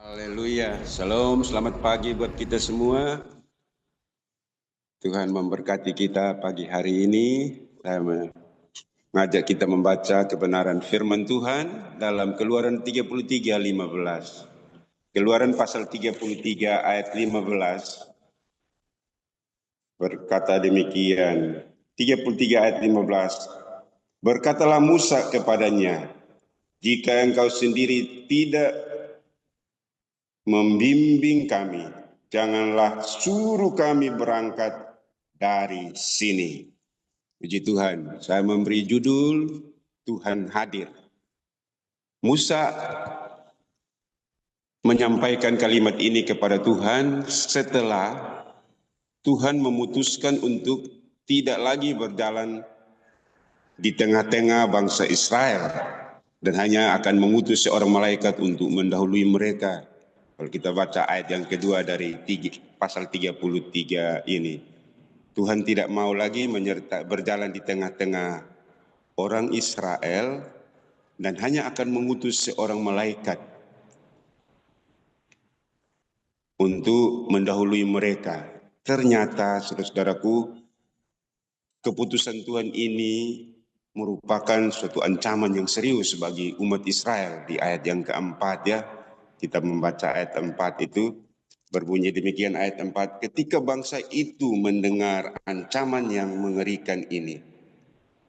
Haleluya, shalom, selamat pagi buat kita semua. Tuhan memberkati kita pagi hari ini. Saya mengajak kita membaca kebenaran firman Tuhan dalam Keluaran 33:15. Keluaran pasal 33 ayat 15 berkata demikian. 33 ayat 15. Berkatalah Musa kepadanya, jika engkau sendiri tidak membimbing kami, janganlah suruh kami berangkat dari sini. Puji Tuhan, saya memberi judul Tuhan hadir. Musa menyampaikan kalimat ini kepada Tuhan setelah Tuhan memutuskan untuk tidak lagi berjalan di tengah-tengah bangsa Israel dan hanya akan mengutus seorang malaikat untuk mendahului mereka. Kalau kita baca ayat yang kedua dari pasal 33 ini, Tuhan tidak mau lagi berjalan di tengah-tengah orang Israel dan hanya akan mengutus seorang malaikat untuk mendahului mereka. Ternyata, saudara-saudaraku, keputusan Tuhan ini merupakan suatu ancaman yang serius bagi umat Israel. Di ayat yang keempat ya, kita membaca ayat 4 itu, berbunyi demikian ayat 4, ketika bangsa itu mendengar ancaman yang mengerikan ini,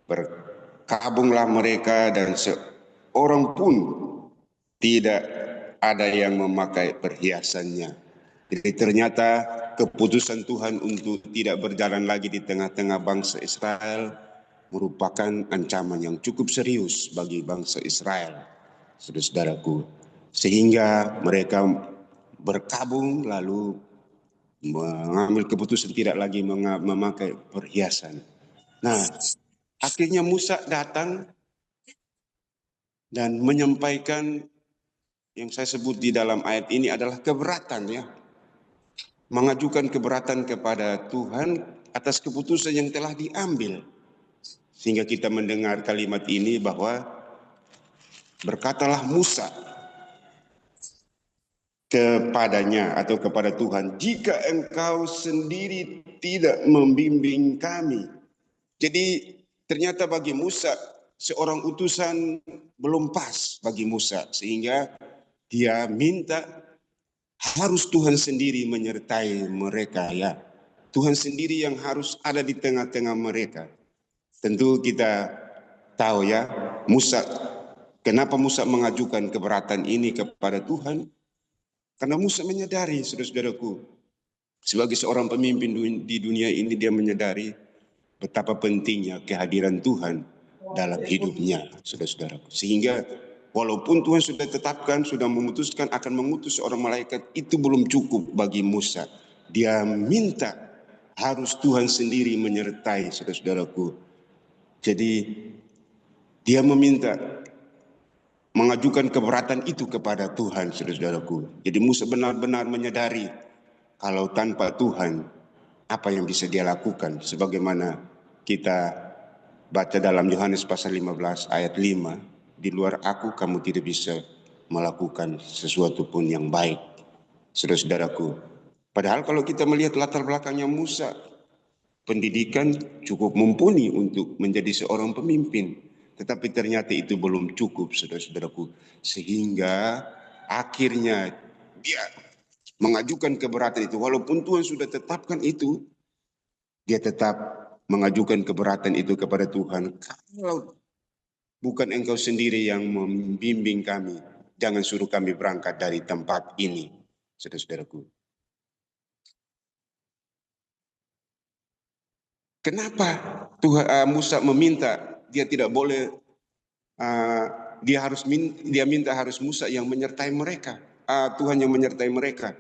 berkabunglah mereka dan seorang pun tidak ada yang memakai perhiasannya. Jadi ternyata keputusan Tuhan untuk tidak berjalan lagi di tengah-tengah bangsa Israel merupakan ancaman yang cukup serius bagi bangsa Israel, saudara-saudaraku. Sehingga mereka berkabung lalu mengambil keputusan tidak lagi memakai perhiasan. Nah, akhirnya Musa datang dan menyampaikan yang saya sebut di dalam ayat ini adalah keberatan ya. Mengajukan keberatan kepada Tuhan atas keputusan yang telah diambil. Sehingga kita mendengar kalimat ini bahwa berkatalah Musa kepadanya atau kepada Tuhan, jika engkau sendiri tidak membimbing kami. Jadi ternyata bagi Musa, seorang utusan belum pas bagi Musa, sehingga dia minta harus Tuhan sendiri menyertai mereka ya. Tuhan sendiri yang harus ada di tengah-tengah mereka. Tentu kita tahu ya, kenapa Musa mengajukan keberatan ini kepada Tuhan? Karena Musa menyadari, saudara-saudaraku, sebagai seorang pemimpin di dunia ini, dia menyadari betapa pentingnya kehadiran Tuhan dalam hidupnya, saudara-saudaraku. Sehingga walaupun Tuhan sudah tetapkan, sudah memutuskan akan mengutus seorang malaikat, itu belum cukup bagi Musa. Dia minta harus Tuhan sendiri menyertai, saudara-saudaraku. Jadi dia meminta mengajukan keberatan itu kepada Tuhan, saudara-saudaraku. Jadi Musa benar-benar menyadari kalau tanpa Tuhan, apa yang bisa dia lakukan? Sebagaimana kita baca dalam Yohanes pasal 15 ayat 5, di luar aku kamu tidak bisa melakukan sesuatu pun yang baik, saudara-saudaraku. Padahal kalau kita melihat latar belakangnya Musa, pendidikan cukup mumpuni untuk menjadi seorang pemimpin. Tetapi ternyata itu belum cukup, saudara-saudaraku. Sehingga akhirnya dia mengajukan keberatan itu. Walaupun Tuhan sudah tetapkan itu, dia tetap mengajukan keberatan itu kepada Tuhan. Kalau bukan engkau sendiri yang membimbing kami, jangan suruh kami berangkat dari tempat ini, saudara-saudaraku. Kenapa Musa meminta dia tidak boleh, dia minta harus Musa yang menyertai mereka, Tuhan yang menyertai mereka.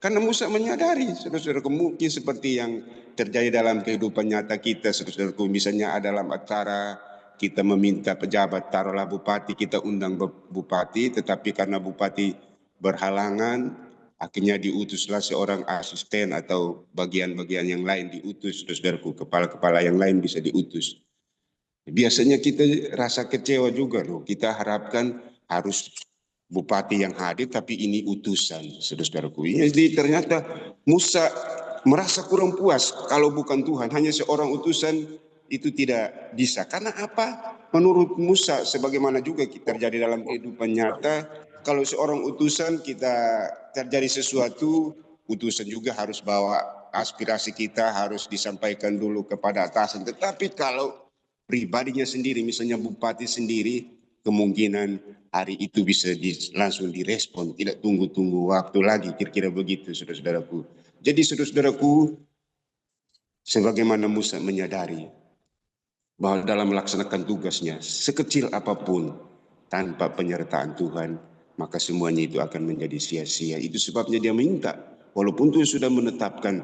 Karena Musa menyadari, saudara-saudaraku, mungkin seperti yang terjadi dalam kehidupan nyata kita, saudara-saudaraku, misalnya dalam acara kita meminta pejabat, taruhlah bupati, kita undang bupati, tetapi karena bupati berhalangan, akhirnya diutuslah seorang asisten atau bagian-bagian yang lain diutus, saudaraku, kepala-kepala yang lain bisa diutus. Biasanya kita rasa kecewa juga loh, kita harapkan harus bupati yang hadir, tapi ini utusan, saudara-saudaraku. Jadi ternyata Musa merasa kurang puas kalau bukan Tuhan, hanya seorang utusan itu tidak bisa. Karena apa? Menurut Musa, sebagaimana juga terjadi dalam kehidupan nyata, kalau seorang utusan kita terjadi sesuatu, utusan juga harus bawa aspirasi kita, harus disampaikan dulu kepada atasan. Tetapi kalau pribadinya sendiri, misalnya bupati sendiri, kemungkinan hari itu bisa langsung direspon, tidak tunggu-tunggu waktu lagi, kira-kira begitu, saudara-saudaraku. Jadi saudara-saudaraku, sebagaimana Musa menyadari bahwa dalam melaksanakan tugasnya, sekecil apapun, tanpa penyertaan Tuhan, maka semuanya itu akan menjadi sia-sia. Itu sebabnya dia minta, walaupun Tuhan sudah menetapkan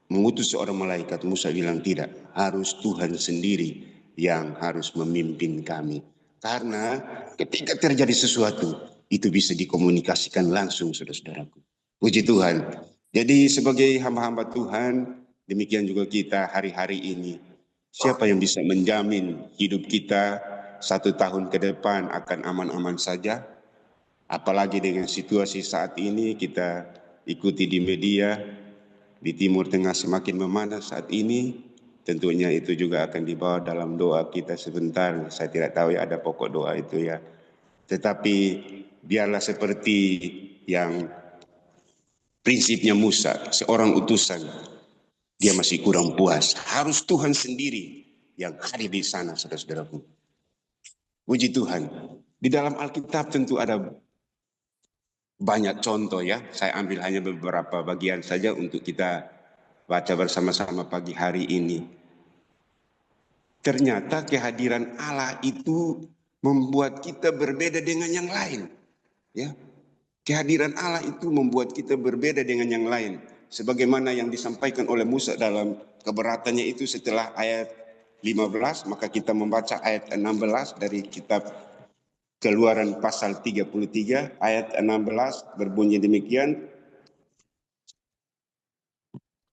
mengutus seorang malaikat, Musa bilang tidak, harus Tuhan sendiri yang harus memimpin kami. Karena ketika terjadi sesuatu, itu bisa dikomunikasikan langsung, saudara-saudaraku. Puji Tuhan. Jadi sebagai hamba-hamba Tuhan, demikian juga kita hari-hari ini. Siapa yang bisa menjamin hidup kita 1 tahun ke depan akan aman-aman saja? Apalagi dengan situasi saat ini kita ikuti di media, di Timur Tengah semakin memanas saat ini, tentunya itu juga akan dibawa dalam doa kita sebentar. Saya tidak tahu ya ada pokok doa itu ya. Tetapi biarlah seperti yang prinsipnya Musa, seorang utusan, dia masih kurang puas. Harus Tuhan sendiri yang hadir di sana, saudara-saudaraku. Puji Tuhan. Di dalam Alkitab tentu ada banyak contoh ya. Saya ambil hanya beberapa bagian saja untuk kita baca bersama-sama pagi hari ini. Ternyata kehadiran Allah itu membuat kita berbeda dengan yang lain. Ya, kehadiran Allah itu membuat kita berbeda dengan yang lain. Sebagaimana yang disampaikan oleh Musa dalam keberatannya itu setelah ayat 15, maka kita membaca ayat 16 dari kitab Keluaran pasal 33 ayat 16 berbunyi demikian.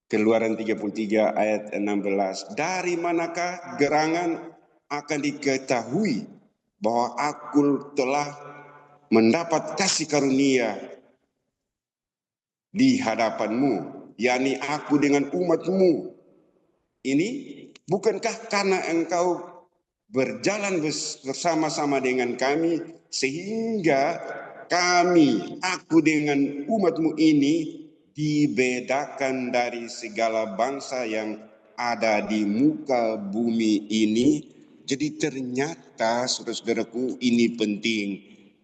Keluaran 33 ayat 16. Dari manakah gerangan akan diketahui bahwa aku telah mendapat kasih karunia di hadapanmu, yakni aku dengan umatmu ini, bukankah karena engkau berjalan bersama-sama dengan kami sehingga aku dengan umatmu ini dibedakan dari segala bangsa yang ada di muka bumi ini. Jadi ternyata saudara-saudaraku ini penting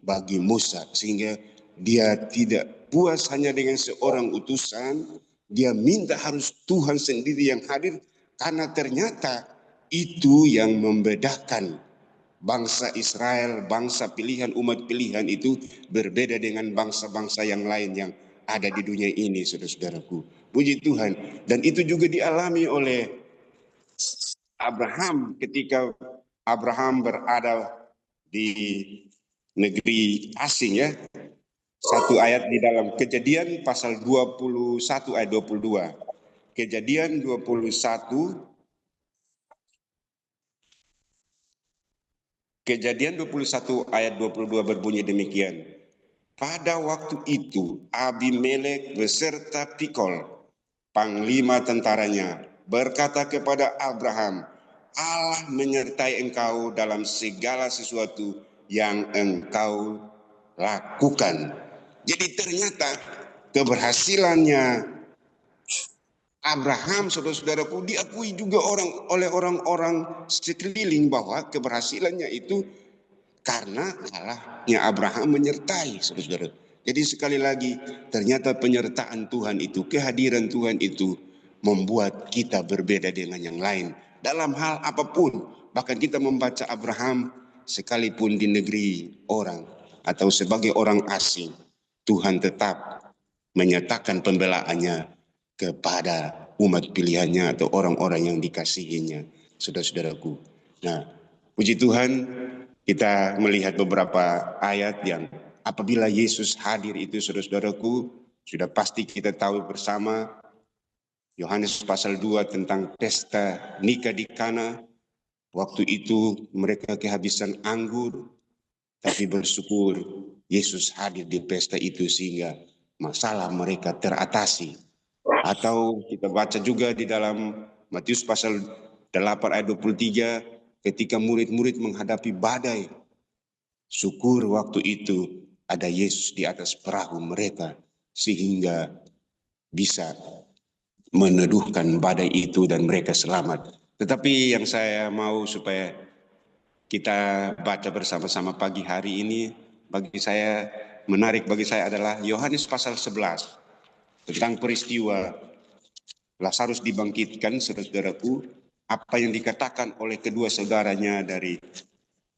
bagi Musa sehingga dia tidak puas hanya dengan seorang utusan, dia minta harus Tuhan sendiri yang hadir karena ternyata itu yang membedakan bangsa Israel, bangsa pilihan, umat pilihan itu berbeda dengan bangsa-bangsa yang lain yang ada di dunia ini, saudara-saudaraku. Puji Tuhan. Dan itu juga dialami oleh Abraham ketika Abraham berada di negeri asing ya. Satu ayat di dalam Kejadian pasal 21 ayat 22. Kejadian 21 ayat 22 berbunyi demikian. Pada waktu itu Abimelek beserta Pikol, panglima tentaranya, berkata kepada Abraham, Allah menyertai engkau dalam segala sesuatu yang engkau lakukan. Jadi ternyata keberhasilannya Abraham, saudara-saudaraku, diakui juga oleh orang-orang sekeliling bahwa keberhasilannya itu karena Allahnya Abraham menyertai, saudara-saudara. Jadi sekali lagi, ternyata penyertaan Tuhan itu, kehadiran Tuhan itu membuat kita berbeda dengan yang lain. Dalam hal apapun, bahkan kita membaca Abraham sekalipun di negeri orang atau sebagai orang asing, Tuhan tetap menyatakan pembelaannya kepada umat pilihannya atau orang-orang yang dikasihinya, saudara-saudaraku. Nah, puji Tuhan, kita melihat beberapa ayat yang apabila Yesus hadir itu, saudara-saudaraku, sudah pasti kita tahu bersama Yohanes pasal 2 tentang pesta nikah di Kana. Waktu itu mereka kehabisan anggur, Tapi bersyukur Yesus hadir di pesta itu sehingga masalah mereka teratasi. Atau kita baca juga di dalam Matius pasal 8 ayat 23, ketika murid-murid menghadapi badai, syukur waktu itu ada Yesus di atas perahu mereka sehingga bisa meneduhkan badai itu dan mereka selamat. Tetapi yang saya mau supaya kita baca bersama-sama pagi hari ini, menarik bagi saya adalah Yohanes pasal 11 tentang peristiwa Lazarus dibangkitkan, saudara-saudaraku. Apa yang dikatakan oleh kedua saudaranya dari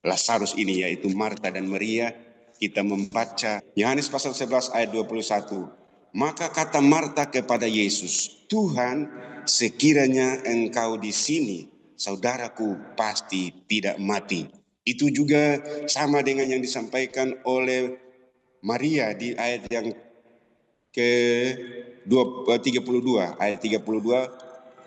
Lazarus ini, yaitu Marta dan Maria. Kita membaca Yohanes pasal 11 ayat 21. Maka kata Marta kepada Yesus, Tuhan, sekiranya engkau di sini, saudaraku pasti tidak mati. Itu juga sama dengan yang disampaikan oleh Maria di ayat yang ke 32, ayat 32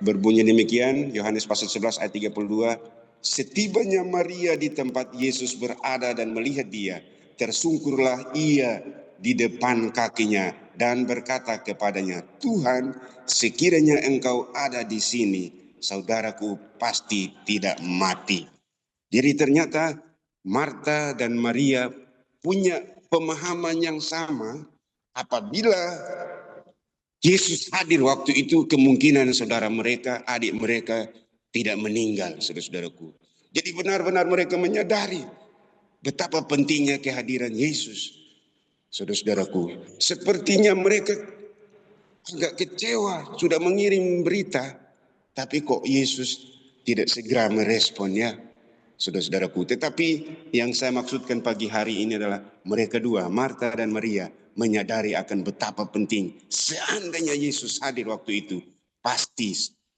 berbunyi demikian, Yohanes pasal 11 ayat 32. Setibanya Maria di tempat Yesus berada dan melihat dia, tersungkurlah ia di depan kakinya dan berkata kepadanya, Tuhan, sekiranya engkau ada di sini, saudaraku pasti tidak mati. Jadi ternyata Marta dan Maria punya pemahaman yang sama. Apabila Yesus hadir waktu itu, kemungkinan saudara mereka, adik mereka tidak meninggal, saudara-saudaraku. Jadi benar-benar mereka menyadari betapa pentingnya kehadiran Yesus, saudara-saudaraku. Sepertinya mereka agak kecewa, sudah mengirim berita, tapi kok Yesus tidak segera meresponnya, saudara-saudaraku. Tetapi yang saya maksudkan pagi hari ini adalah mereka dua, Marta dan Maria, menyadari akan betapa penting seandainya Yesus hadir waktu itu, pasti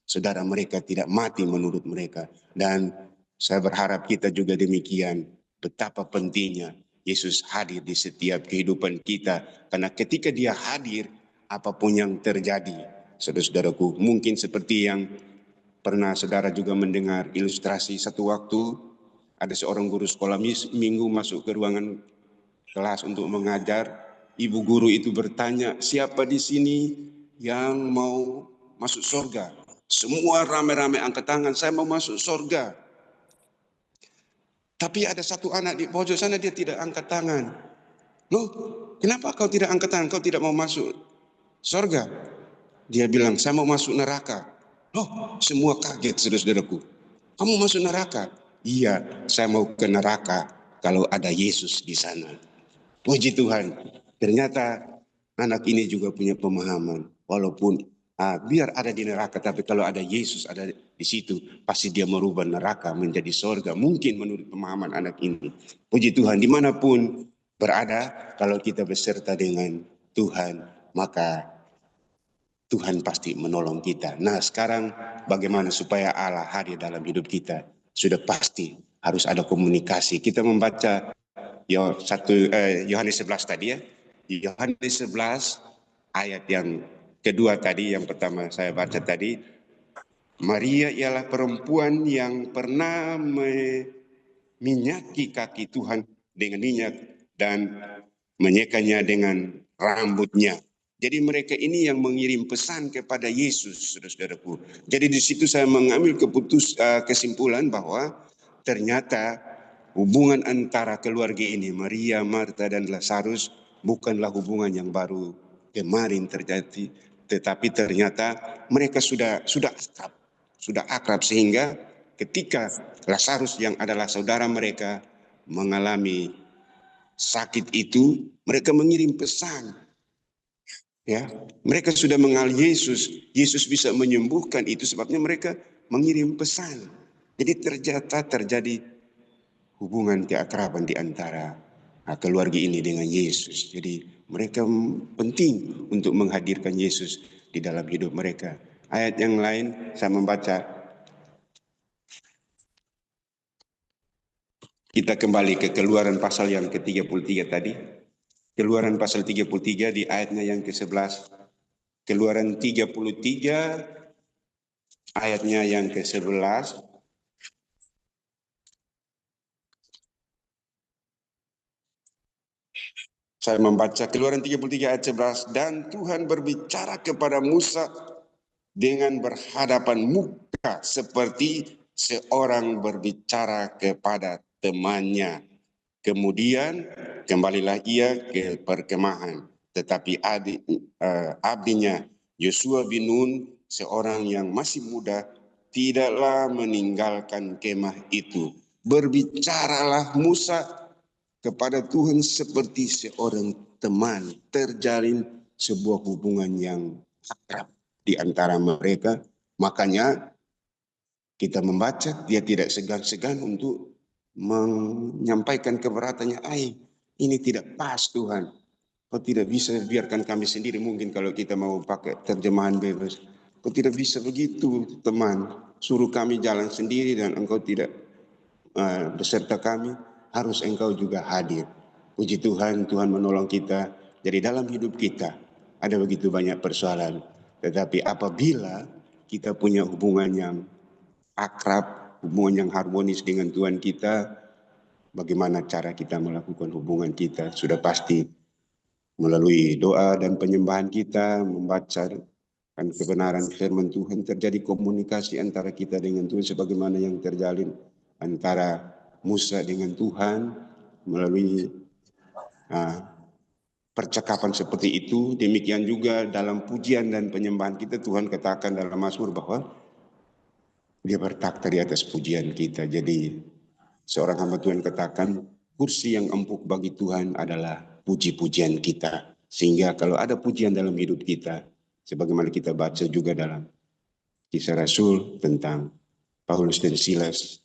saudara mereka tidak mati menurut mereka. Dan saya berharap kita juga demikian, betapa pentingnya Yesus hadir di setiap kehidupan kita. Karena ketika dia hadir, apapun yang terjadi, saudara-saudaraku, mungkin seperti yang pernah saudara juga mendengar ilustrasi satu waktu, ada seorang guru sekolah minggu masuk ke ruangan kelas untuk mengajar. Ibu guru itu bertanya, siapa di sini yang mau masuk surga? Semua rame-rame angkat tangan, saya mau masuk surga. Tapi ada satu anak di pojok sana, dia tidak angkat tangan. Loh, kenapa kau tidak angkat tangan? Kau tidak mau masuk surga? Dia bilang, saya mau masuk neraka. Loh, semua kaget, saudara-saudaraku. Kamu masuk neraka? Iya, saya mau ke neraka kalau ada Yesus di sana. Puji Tuhan, ternyata anak ini juga punya pemahaman. Walaupun biar ada di neraka, tapi kalau ada Yesus ada di situ, pasti dia merubah neraka menjadi surga. Mungkin menurut pemahaman anak ini. Puji Tuhan, dimanapun berada, kalau kita beserta dengan Tuhan, maka Tuhan pasti menolong kita. Nah, sekarang bagaimana supaya Allah hadir dalam hidup kita? Sudah pasti harus ada komunikasi. Kita membaca Yohanes 11 tadi ya. Yohanes 11 ayat yang kedua tadi, yang pertama saya baca tadi. Maria ialah perempuan yang pernah meminyaki kaki Tuhan dengan minyak dan menyekanya dengan rambutnya. Jadi mereka ini yang mengirim pesan kepada Yesus, saudara-saudaraku. Jadi di situ saya mengambil kesimpulan bahwa ternyata hubungan antara keluarga ini, Maria, Marta, dan Lazarus, bukanlah hubungan yang baru kemarin terjadi, tetapi ternyata mereka sudah akrab sehingga ketika Lazarus yang adalah saudara mereka mengalami sakit itu, mereka mengirim pesan. Ya, mereka sudah mengenal Yesus. Yesus bisa menyembuhkan, itu sebabnya mereka mengirim pesan. Jadi terjadi hubungan keakraban di antara keluarga ini dengan Yesus. Jadi mereka penting untuk menghadirkan Yesus di dalam hidup mereka. Ayat yang lain saya membaca. Kita kembali ke Keluaran pasal yang ke-33 tadi. Keluaran pasal 33 di ayatnya yang ke-11. Keluaran 33 ayatnya yang ke-11. Saya membaca Keluaran 33 ayat 11, dan Tuhan berbicara kepada Musa dengan berhadapan muka seperti seorang berbicara kepada temannya. Kemudian kembalilah ia ke perkemahan. Tetapi abdinya Yosua bin Nun, seorang yang masih muda, tidaklah meninggalkan kemah itu. Berbicaralah Musa kepada Tuhan seperti seorang teman, terjalin sebuah hubungan yang akrab di antara mereka. Makanya kita membaca, dia tidak segan-segan untuk menyampaikan keberatannya. Ini tidak pas Tuhan. Kau tidak bisa biarkan kami sendiri. Mungkin kalau kita mau pakai terjemahan bebas. Kau tidak bisa begitu teman. Suruh kami jalan sendiri dan engkau tidak beserta kami, harus engkau juga hadir. Puji Tuhan, Tuhan menolong kita. Jadi dalam hidup kita ada begitu banyak persoalan. Tetapi apabila kita punya hubungan yang akrab, hubungan yang harmonis dengan Tuhan kita, bagaimana cara kita melakukan hubungan kita? Sudah pasti melalui doa dan penyembahan kita, membaca dan kebenaran firman Tuhan, terjadi komunikasi antara kita dengan Tuhan sebagaimana yang terjalin antara Musa dengan Tuhan melalui percakapan seperti itu. Demikian juga dalam pujian dan penyembahan kita, Tuhan katakan dalam Mazmur bahwa dia bertakhta di atas pujian kita. Jadi seorang hamba Tuhan katakan, kursi yang empuk bagi Tuhan adalah puji-pujian kita. Sehingga kalau ada pujian dalam hidup kita, sebagaimana kita baca juga dalam Kisah Rasul tentang Paulus dan Silas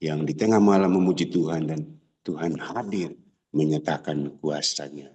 yang di tengah malam memuji Tuhan dan Tuhan hadir menyatakan kuasanya.